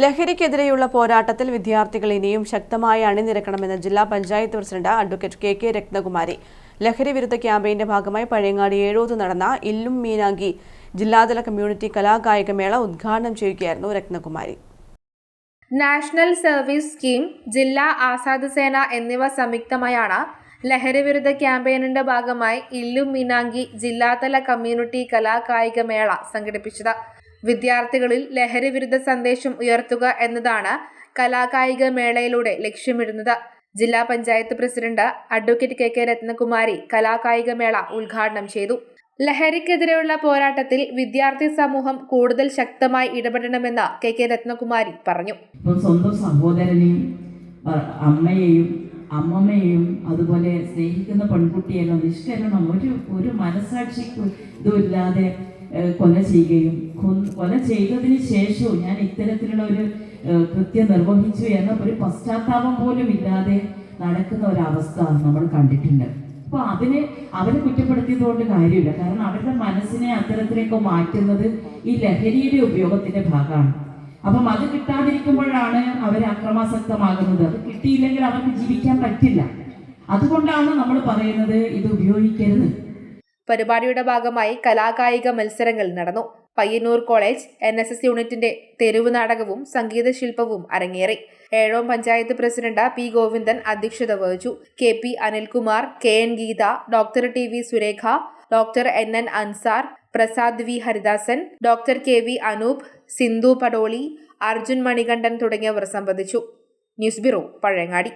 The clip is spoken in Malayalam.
ലഹരിക്കെതിരെയുള്ള പോരാട്ടത്തിൽ വിദ്യാർത്ഥികൾ ഇനിയും ശക്തമായി അണിനിരക്കണമെന്ന് ജില്ലാ panchayat president advocate K Ratnakumari. ലഹരി വിരുദ്ധ ക്യാമ്പയിന്റെ ഭാഗമായി പഴയങ്ങാടി ഏഴോത്ത് നടന്ന ഇല്ലും മീനാങ്കി ജില്ലാതല കമ്മ്യൂണിറ്റി കലാകായികമേള ഉദ്ഘാടനം ചെയ്യുകയായിരുന്നു രത്നകുമാരി. നാഷണൽ സർവീസ് സ്കീം, ജില്ലാ ആസാദ് സേന എന്നിവ സംയുക്തമായാണ് ലഹരി വിരുദ്ധ ക്യാമ്പയിനിന്റെ ഭാഗമായി ഇല്ലും മീനാങ്കി ജില്ലാതല കമ്മ്യൂണിറ്റി കലാകായികമേള സംഘടിപ്പിച്ചത്. വിദ്യാർത്ഥികളിൽ ലഹരി വിരുദ്ധ സന്ദേശം ഉയർത്തുക എന്നതാണ് കലാകായിക മേളയിലൂടെ ലക്ഷ്യമിടുന്നത്. ജില്ലാ panchayat president advocate K Ratnakumari കലാകായിക മേള ഉദ്ഘാടനം ചെയ്തു. ലഹരിക്കെതിരെയുള്ള പോരാട്ടത്തിൽ വിദ്യാർത്ഥി സമൂഹം കൂടുതൽ ശക്തമായി ഇടപെടണമെന്ന് കെ രത്നകുമാരി പറഞ്ഞു. സ്വന്തം സഹോദരനെയും അമ്മയെയും അമ്മമ്മയെയും അതുപോലെ സ്നേഹിക്കുന്ന പെൺകുട്ടിയെല്ലാം നിഷ്കരണം ഒരു മനസാക്ഷിക്ക് ഇതുമില്ലാതെ കൊല ചെയ്യുകയും കൊല ചെയ്തതിന് ശേഷവും ഞാൻ ഇത്തരത്തിലുള്ള ഒരു കൃത്യം നിർവഹിച്ചു എന്ന ഒരു പശ്ചാത്താപം പോലും ഇല്ലാതെ നടക്കുന്ന ഒരവസ്ഥ നമ്മൾ കണ്ടിട്ടുണ്ട്. അപ്പോൾ അവരെ കുറ്റപ്പെടുത്തിയത് കൊണ്ട് കാര്യമില്ല. കാരണം അവരുടെ മനസ്സിനെ അത്തരത്തിലേക്ക് മാറ്റുന്നത് ഈ ലഹരിയുടെ ഉപയോഗത്തിന്റെ ഭാഗമാണ്. അപ്പം അത് കിട്ടാതിരിക്കുമ്പോഴാണ് അവർ അക്രമാസക്തമാകുന്നത്. അത് കിട്ടിയില്ലെങ്കിൽ അവർക്ക് ജീവിക്കാൻ പറ്റില്ല. അതുകൊണ്ടാണ് നമ്മൾ പറയുന്നത് ഇത് ഉപയോഗിക്കരുത്. പരിപാടിയുടെ ഭാഗമായി കലാകായിക മത്സരങ്ങൾ നടന്നു. പയ്യന്നൂർ കോളേജ് NSS യൂണിറ്റിന്റെ തെരുവ് നാടകവും സംഗീത ശില്പവും അരങ്ങേറി. ഏഴോം പഞ്ചായത്ത് പ്രസിഡന്റ് P ഗോവിന്ദൻ അധ്യക്ഷത വഹിച്ചു. KP Anilkumar, KN Geetha, doctor TV Surekha, doctor NN Ansar, Prasad V Haridasan, doctor KV Anoop, Sindhu Padoli, Arjun Manikandan തുടങ്ങിയവർ സംബന്ധിച്ചു. News bureau, Pazhayangadi.